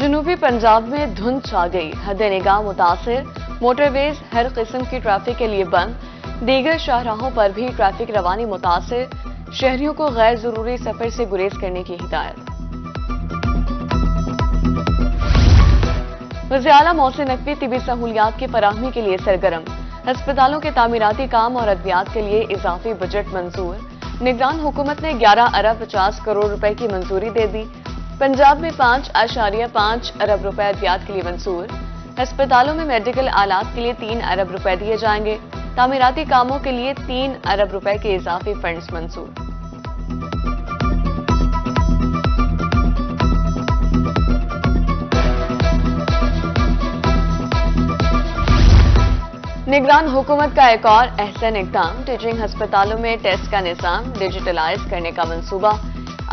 جنوبی پنجاب میں دھند چھا گئی، حد نگاہ متاثر، موٹرویز ہر قسم کی ٹریفک کے لیے بند، دیگر شاہراہوں پر بھی ٹریفک روانی متاثر، شہریوں کو غیر ضروری سفر سے گریز کرنے کی ہدایت۔ وزیر اعلیٰ محسن نقوی طبی سہولیات کی فراہمی کے لیے سرگرم، ہسپتالوں کے تعمیراتی کام اور ادویات کے لیے اضافی بجٹ منظور، نگران حکومت نے 11 ارب 50 کروڑ روپے کی منظوری دے دی، پنجاب میں 5.5 ارب روپے ادویات کے لیے منظور، ہسپتالوں میں میڈیکل آلات کے لیے 3 ارب روپے دیے جائیں گے، تعمیراتی کاموں کے لیے 3 ارب روپے کے اضافی فنڈز منظور۔ نگران حکومت کا ایک اور احسن اقدام، ٹیچنگ ہسپتالوں میں ٹیسٹ کا نظام ڈیجیٹلائز کرنے کا منصوبہ،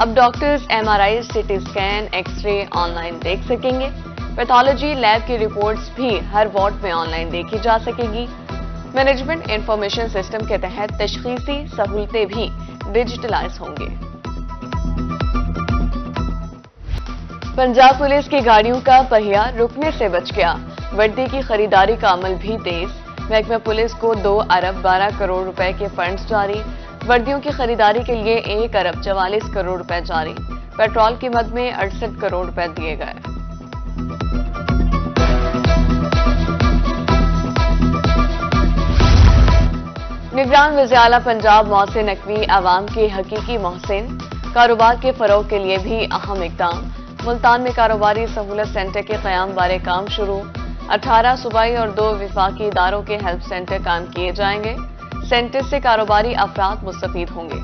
اب doctors M R I, C T scan, X ray on line دیکھ سکیں گے، پیتھولوجی لیب کی رپورٹس بھی ہر وارڈ میں آن لائن دیکھی جا سکے گی، مینجمنٹ انفارمیشن سسٹم کے تحت تشخیصی سہولتیں بھی ڈیجیٹلائز ہوں گے۔ پنجاب پولیس کی گاڑیوں کا پہیہ رکنے سے بچ گیا، وردی کی خریداری کا عمل بھی تیز، محکمہ پولیس کو 2 ارب 12 کروڑ روپے کے فنڈز جاری، وردیوں کی خریداری کے لیے 1 ارب 44 کروڑ روپے جاری، پیٹرول کی مد میں 68 کروڑ روپے دیے گئے۔ نگران وزیر اعلیٰ پنجاب محسن نقوی عوام کے حقیقی محسن، کاروبار کے فروغ کے لیے بھی اہم اقدام، ملتان میں کاروباری سہولت سینٹر کے قیام بارے کام شروع، 18 صوبائی اور 2 وفاقی اداروں کے ہیلپ سینٹر قائم کیے جائیں گے، سینٹر سے کاروباری افراد مستفید ہوں گے۔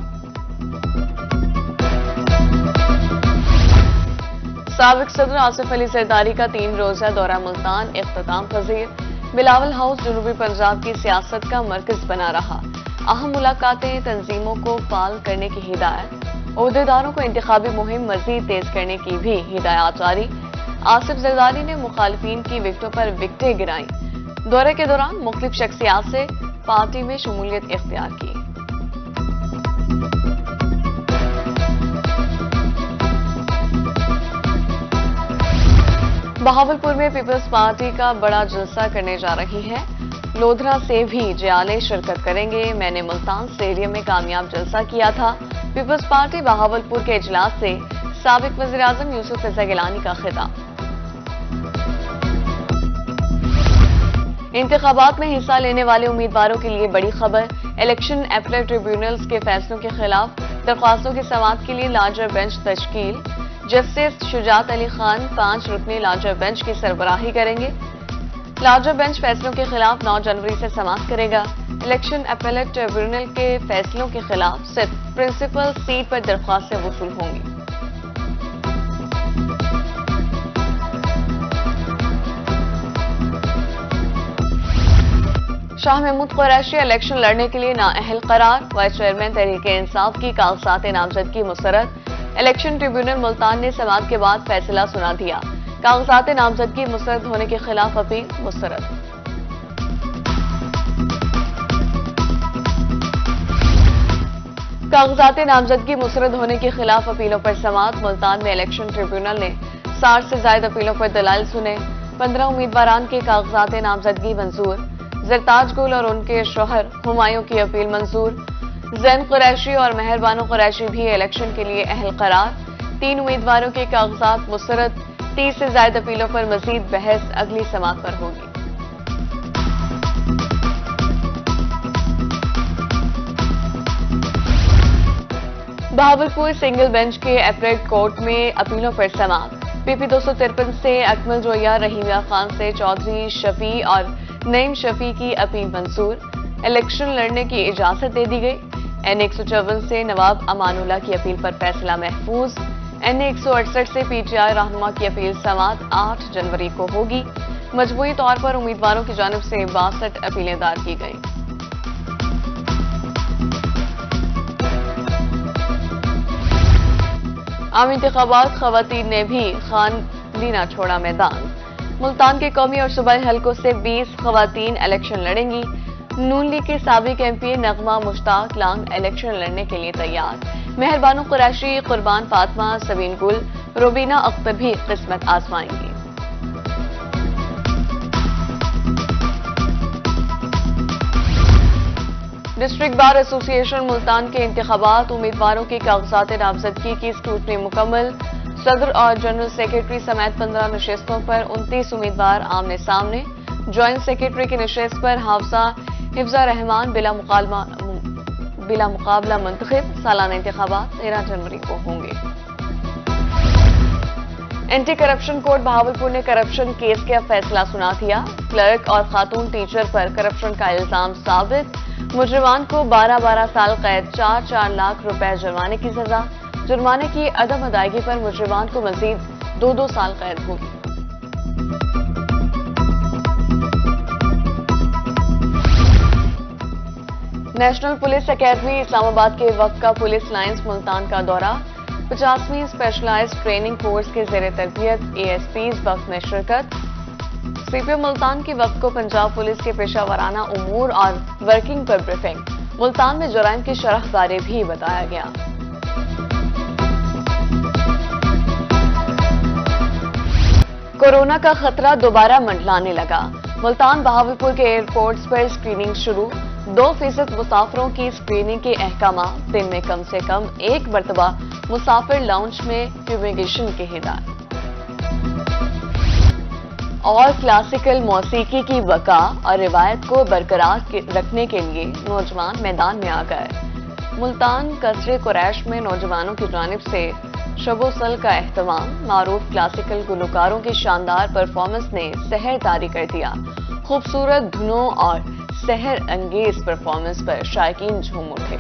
سابق صدر آصف علی زرداری کا 3 روزہ دورہ ملتان اختتام پذیر، بلاول ہاؤس جنوبی پنجاب کی سیاست کا مرکز بنا رہا، اہم ملاقاتیں تنظیموں کو فعال کرنے کی ہدایت، عہدیداروں کو انتخابی مہم مزید تیز کرنے کی بھی ہدایات جاری، آصف زرداری نے مخالفین کی وکٹوں پر وکٹیں گرائیں، دورے کے دوران مختلف شخصیات سے پارٹی میں شمولیت اختیار کی۔ بہاولپور میں پیپلز پارٹی کا بڑا جلسہ کرنے جا رہی ہے، لودھرا سے بھی جیالے شرکت کریں گے، میں نے ملتان اسٹیڈیم میں کامیاب جلسہ کیا تھا، پیپلز پارٹی بہاولپور کے اجلاس سے سابق وزیر اعظم یوسف رضا گیلانی کا خطاب۔ انتخابات میں حصہ لینے والے امیدواروں کے لیے بڑی خبر، الیکشن اپیلیٹ ٹریبیونلز کے فیصلوں کے خلاف درخواستوں کی سماعت کے لیے لارجر بینچ تشکیل، جسٹس شجاعت علی خان 5 رکنی لارجر بینچ کی سربراہی کریں گے، لارجر بینچ فیصلوں کے خلاف 9 جنوری سے سماعت کرے گا، الیکشن اپیلیٹ ٹریبیونل کے فیصلوں کے خلاف صرف پرنسپل سیٹ پر درخواستیں وصول ہوں گی۔ شاہ محمود قریشی الیکشن لڑنے کے لیے نااہل قرار، وائس چیئرمین تحریک انصاف کی کاغذات نامزدگی مسترد، الیکشن ٹریبیونل ملتان نے سماعت کے بعد فیصلہ سنا دیا، کاغذات نامزدگی مسترد ہونے کے خلاف اپیل مسترد۔ کاغذات نامزدگی مسترد ہونے کے خلاف اپیلوں پر سماعت، ملتان میں الیکشن ٹریبیونل نے 60 سے زائد اپیلوں پر دلائل سنے، 15 امیدواران کے کاغذات نامزدگی منظور، زرتاج گل اور ان کے شوہر ہمایوں کی اپیل منظور، زین قریشی اور مہر بانو قریشی بھی الیکشن کے لیے اہل قرار، 3 امیدواروں کے کاغذات مسترد، 30 سے زائد اپیلوں پر مزید بحث اگلی سماعت پر ہوگی۔ بہاولپور سنگل بینچ کے اپیلیٹ کورٹ میں اپیلوں پر سماعت، پی پی 253 سے اکمل جویا، رحیمیہ خان سے چودھری شفیع اور نعیم شفیع کی اپیل منظور، الیکشن لڑنے کی اجازت دے دی گئی، این 154 سے نواب امان اللہ کی اپیل پر فیصلہ محفوظ، این 168 سے پی ٹی آئی رہنما کی اپیل سماعت 8 جنوری کو ہوگی، مجموعی طور پر امیدواروں کی جانب سے 62 اپیلیں دائر کی گئیں۔ عام انتخابات، خواتین نے بھی خان لینا چھوڑا میدان، ملتان کے قومی اور صوبائی حلقوں سے 20 خواتین الیکشن لڑیں گی، نون لیگ کے سابق ایم پی نغمہ مشتاق لانگ الیکشن لڑنے کے لیے تیار، مہر بانو قریشی، قربان فاطمہ، سبین گل، روبینہ اختر بھی قسمت آزمائیں گی۔ ڈسٹرکٹ بار ایسوسی ایشن ملتان کے انتخابات، امیدواروں کی کاغذات نامزدگی کی اسکروٹنی مکمل۔ صدر اور جنرل سیکرٹری سمیت 15 نشستوں پر 29 امیدوار آمنے سامنے۔ جوائنٹ سیکرٹری کی نشست پر حفظہ رحمان بلا مقابلہ منتخب۔ سالانہ انتخابات 13 جنوری کو ہوں گے۔ اینٹی کرپشن کورٹ بہاولپور نے کرپشن کیس کا فیصلہ سنا دیا۔ کلرک اور خاتون ٹیچر پر کرپشن کا الزام ثابت۔ مجرمان کو 12 سال قید، 4 لاکھ روپے جرمانے کی سزا۔ جرمانے کی عدم ادائیگی پر مجرمان کو مزید 2 سال قید ہوگی۔ نیشنل پولیس اکیڈمی اسلام آباد کے وقت کا پولیس لائنز ملتان کا دورہ۔ 50ویں اسپیشلائزڈ ٹریننگ کورس کے زیر تربیت ASPs وقت میں شرکت۔ CPO ملتان کی وقت کو پنجاب پولیس کے پیشہ ورانہ امور اور ورکنگ پر بریفنگ۔ ملتان میں جرائم کی شرح بارے بھی بتایا گیا۔ کورونا کا خطرہ دوبارہ منڈلانے لگا۔ ملتان بہاولپور کے ایئرپورٹس پر اسکریننگ شروع۔ 2% مسافروں کی اسکریننگ کے احکامات، دن میں کم سے کم 1 مرتبہ مسافر لاؤنج میں فیومیگیشن کی ہدایت۔ اور کلاسیکل موسیقی کی بقا اور روایت کو برقرار رکھنے کے لیے نوجوان میدان میں آ گئے۔ ملتان قصر قریش میں نوجوانوں کی جانب سے شب و سل کا اہتمام۔ معروف کلاسیکل گلوکاروں کی شاندار پرفارمنس نے سحر طاری کر دیا۔ خوبصورت دھنوں اور سحر انگیز پرفارمنس پر شائقین جھوم اٹھے۔